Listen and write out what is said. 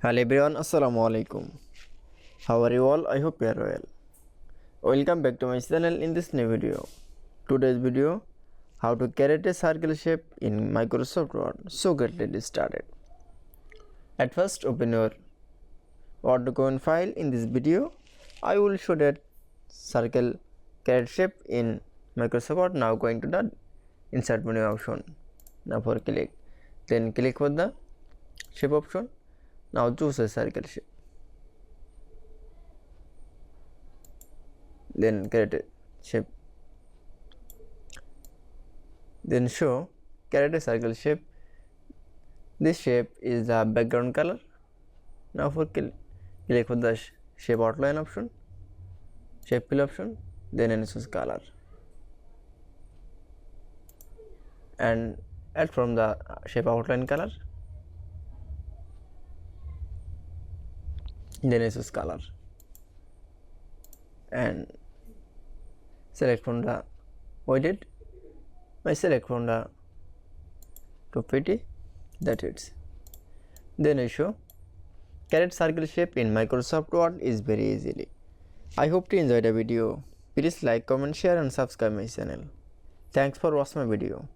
Hello everyone, Assalamu alaikum. How are you all? I hope you are well. Welcome back to my channel in this new video. Today's video, how to create a circle shape in Microsoft Word. So get started. At first, open your Word document file. In this video, I will show that circle create shape in Microsoft Word. Now going to the insert menu option. Now for click, then click for the shape option. Now choose a circle shape, then create a shape, then show create a circle shape. This shape is the background color. Now for click for the shape outline option, shape fill option, then choose color and add from the shape outline color, then choose color and select from the weighted. I select from the 250, that it's. Then I show create circle shape in Microsoft Word is very easily. I hope you enjoyed the video. Please like, comment, share and subscribe my channel. Thanks for watching my video.